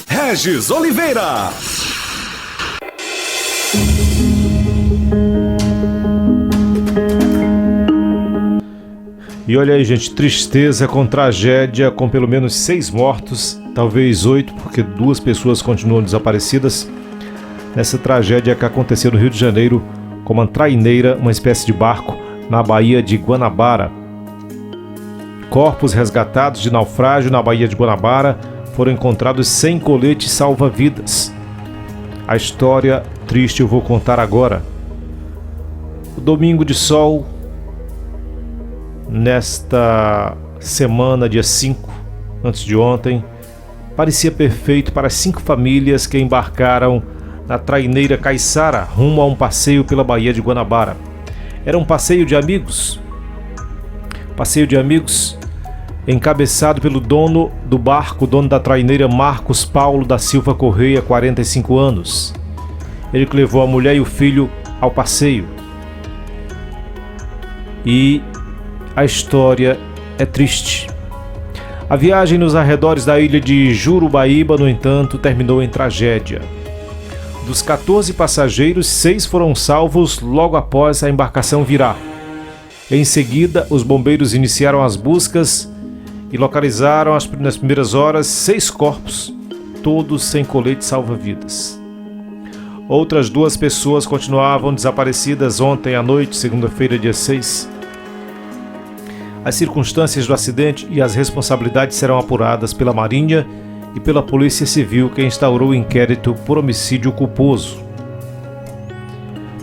Regis Oliveira. E olha aí, gente, tristeza com tragédia, com pelo menos 6 mortos, talvez 8, porque 2 pessoas continuam desaparecidas. Nessa tragédia que aconteceu no Rio de Janeiro, com uma traineira, uma espécie de barco, na Baía de Guanabara. Corpos resgatados de naufrágio na Baía de Guanabara foram encontrados sem colete salva-vidas. A história triste eu vou contar agora. O domingo de sol, nesta semana, dia 5, antes de ontem, parecia perfeito para as 5 famílias que embarcaram na traineira Caiçara rumo a um passeio pela Baía de Guanabara. Era um passeio de amigos. Passeio de amigos encabeçado pelo dono do barco, dono da traineira, Marcos Paulo da Silva Correia, 45 anos. Ele que levou a mulher e o filho ao passeio. E a história é triste. A viagem nos arredores da ilha de Jurubaíba, no entanto, terminou em tragédia. Dos 14 passageiros, 6 foram salvos logo após a embarcação virar. Em seguida, os bombeiros iniciaram as buscas e localizaram nas primeiras horas 6 corpos, todos sem colete salva-vidas. Outras 2 pessoas continuavam desaparecidas ontem à noite, segunda-feira, dia 6. As circunstâncias do acidente e as responsabilidades serão apuradas pela Marinha e pela Polícia Civil, que instaurou o inquérito por homicídio culposo.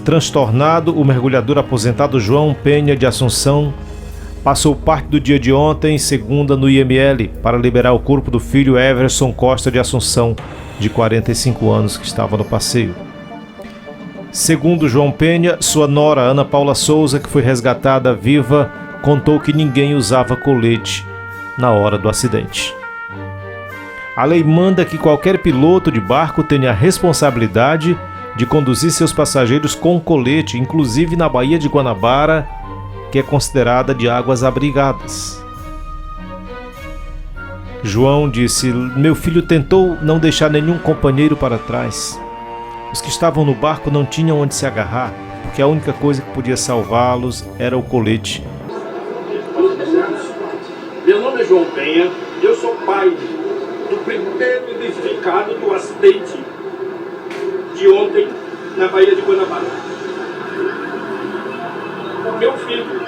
Transtornado, o mergulhador aposentado João Penha de Assunção passou parte do dia de ontem, segunda, no IML, para liberar o corpo do filho Everson Costa de Assunção, de 45 anos, que estava no passeio. Segundo João Penha, sua nora, Ana Paula Souza, que foi resgatada viva, contou que ninguém usava colete na hora do acidente. A lei manda que qualquer piloto de barco tenha a responsabilidade de conduzir seus passageiros com colete, inclusive na Baía de Guanabara, que é considerada de águas abrigadas. João disse: meu filho tentou não deixar nenhum companheiro para trás. Os que estavam no barco não tinham onde se agarrar, porque a única coisa que podia salvá-los era o colete. Meu nome é João Penha, eu sou pai do primeiro identificado do acidente de ontem na Baía de Guanabara. O meu filho,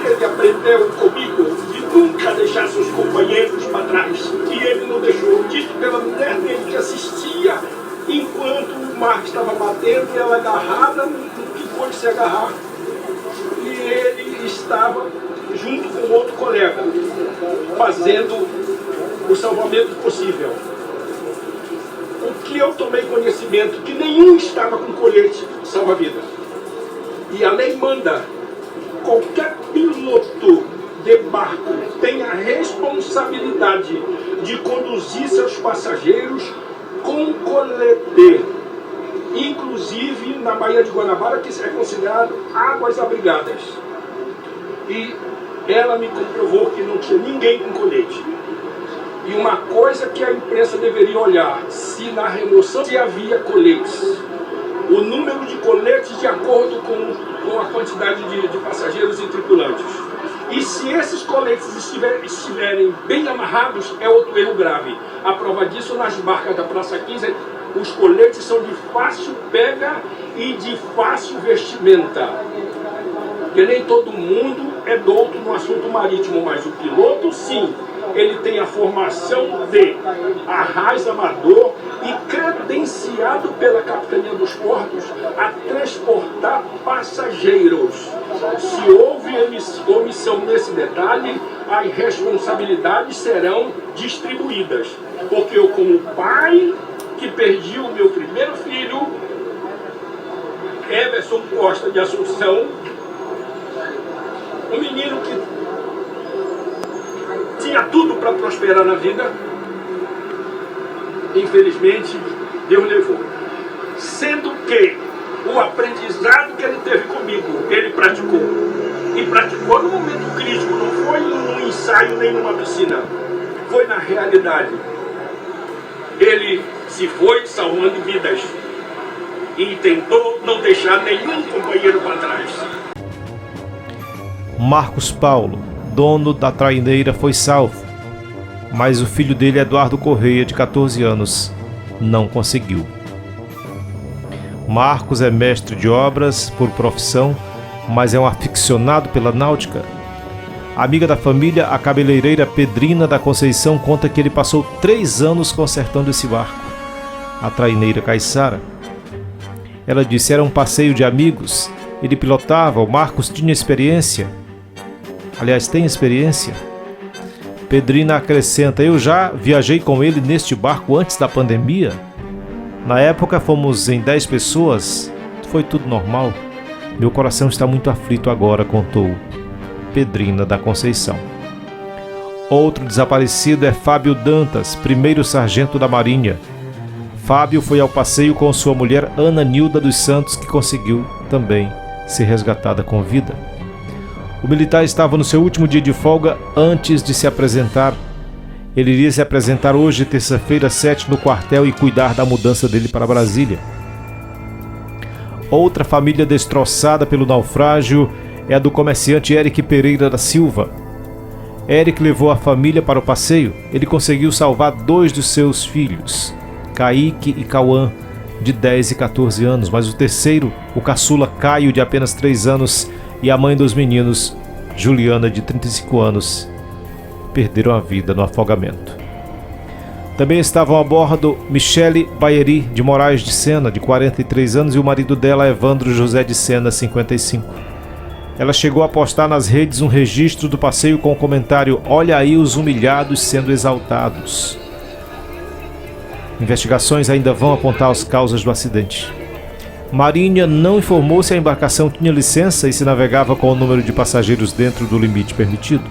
ele aprendeu comigo de nunca deixar seus companheiros para trás. E ele não deixou, dito pela mulher dele que assistia enquanto o mar estava batendo e ela agarrada no que pôde se agarrar. E ele estava junto com outro colega, fazendo o salvamento possível. O que eu tomei conhecimento que nenhum estava com colete salva-vida. E a lei manda, qualquer piloto de barco tem a responsabilidade de conduzir seus passageiros com colete, inclusive na Baía de Guanabara, que é considerado águas abrigadas. E ela me comprovou que não tinha ninguém com colete. E uma coisa que a imprensa deveria olhar, se na remoção se havia coletes, o número de coletes de acordo com a quantidade de passageiros e tripulantes. E se esses coletes estiverem bem amarrados, é outro erro grave. A prova disso, nas barcas da Praça 15, os coletes são de fácil pega e de fácil vestimenta. Porque nem todo mundo é douto no assunto marítimo, mas o piloto, sim, ele tem a formação de arraiz amador e credenciado pela Capitania dos Portos a transportar passageiros. Se houve omissão nesse detalhe, as responsabilidades serão distribuídas. Porque eu, como pai que perdi o meu primeiro filho, Everson Costa de Assunção, um menino que tinha tudo para prosperar na vida, infelizmente Deus levou. Sendo que o aprendizado que ele teve comigo, ele praticou. E praticou no momento crítico, não foi num ensaio nem numa piscina, foi na realidade. Ele se foi salvando vidas e tentou não deixar nenhum companheiro para trás. Marcos Paulo, dono da traineira, foi salvo, mas o filho dele, Eduardo Correia, de 14 anos, não conseguiu. Marcos é mestre de obras por profissão, mas é um aficionado pela náutica. A amiga da família, a cabeleireira Pedrina da Conceição, conta que ele passou 3 anos consertando esse barco, a traineira Caiçara. Ela disse: era um passeio de amigos, ele pilotava, o Marcos tinha experiência. Aliás, tem experiência. Pedrina acrescenta: eu já viajei com ele neste barco antes da pandemia. Na época fomos em 10 pessoas, foi tudo normal. Meu coração está muito aflito agora, contou Pedrina da Conceição. Outro desaparecido é Fábio Dantas, primeiro sargento da Marinha. Fábio foi ao passeio com sua mulher Ana Nilda dos Santos, que conseguiu também ser resgatada com vida. O militar estava no seu último dia de folga antes de se apresentar. Ele iria se apresentar hoje, terça-feira, 7, no quartel e cuidar da mudança dele para Brasília. Outra família destroçada pelo naufrágio é a do comerciante Eric Pereira da Silva. Eric levou a família para o passeio. Ele conseguiu salvar 2 dos seus filhos, Kaique e Cauã, de 10 e 14 anos, mas o terceiro, o caçula Caio, de apenas 3 anos, e a mãe dos meninos, Juliana, de 35 anos, perderam a vida no afogamento. Também estavam a bordo Michele Baeri de Moraes de Sena, de 43 anos, e o marido dela, Evandro José de Sena, 55. Ela chegou a postar nas redes um registro do passeio com o comentário: olha aí os humilhados sendo exaltados. Investigações ainda vão apontar as causas do acidente. Marinha não informou se a embarcação tinha licença e se navegava com o número de passageiros dentro do limite permitido.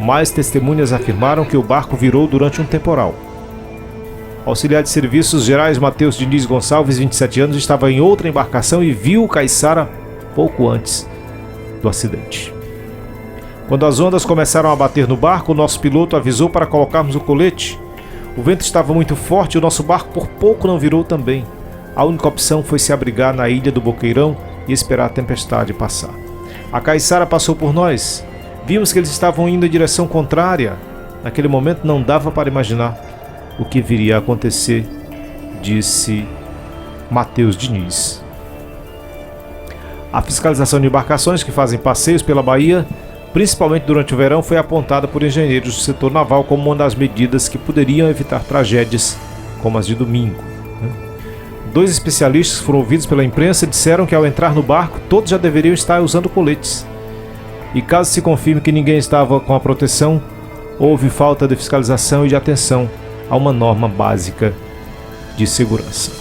Mais testemunhas afirmaram que o barco virou durante um temporal. O auxiliar de serviços gerais Matheus Diniz Gonçalves, 27 anos, estava em outra embarcação e viu Caiçara pouco antes do acidente. Quando as ondas começaram a bater no barco, o nosso piloto avisou para colocarmos o colete. O vento estava muito forte e o nosso barco por pouco não virou também. A única opção foi se abrigar na ilha do Boqueirão e esperar a tempestade passar. A Caiçara passou por nós. Vimos que eles estavam indo em direção contrária. Naquele momento não dava para imaginar o que viria a acontecer, disse Matheus Diniz. A fiscalização de embarcações que fazem passeios pela Bahia, principalmente durante o verão, foi apontada por engenheiros do setor naval como uma das medidas que poderiam evitar tragédias como as de domingo. 2 especialistas que foram ouvidos pela imprensa disseram que ao entrar no barco todos já deveriam estar usando coletes. E caso se confirme que ninguém estava com a proteção, houve falta de fiscalização e de atenção a uma norma básica de segurança.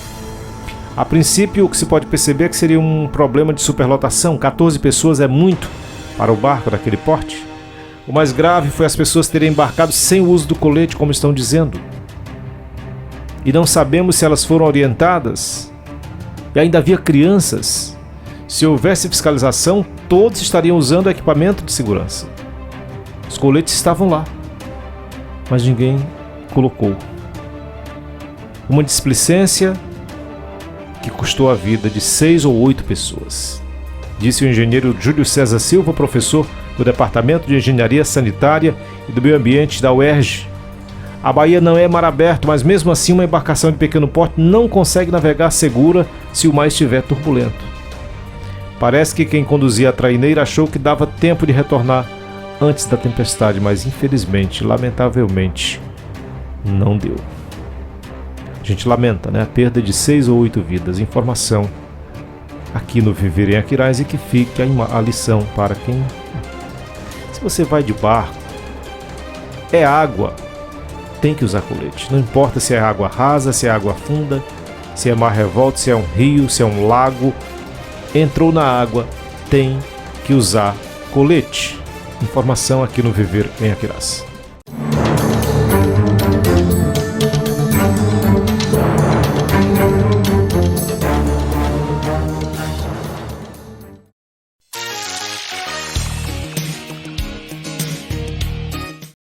A princípio, o que se pode perceber é que seria um problema de superlotação. 14 pessoas é muito para o barco daquele porte. O mais grave foi as pessoas terem embarcado sem o uso do colete, como estão dizendo. E não sabemos se elas foram orientadas. E ainda havia crianças. Se houvesse fiscalização, todos estariam usando equipamento de segurança. Os coletes estavam lá, mas ninguém colocou. Uma displicência que custou a vida de 6 ou 8 pessoas, disse o engenheiro Júlio César Silva, professor do Departamento de Engenharia Sanitária e do Meio Ambiente da UERJ. A Bahia não é mar aberto, mas mesmo assim uma embarcação de pequeno porte não consegue navegar segura se o mar estiver turbulento. Parece que quem conduzia a traineira achou que dava tempo de retornar antes da tempestade, mas infelizmente, lamentavelmente, não deu. A gente lamenta, né? A perda de 6 ou 8 vidas. Informação aqui no Viver em Aquiraz, e que fique a lição para quem... Se você vai de barco, é água, tem que usar colete. Não importa se é água rasa, se é água funda, se é mar revolto, se é um rio, se é um lago. Entrou na água, tem que usar colete. Informação aqui no Viver em Aquiraz.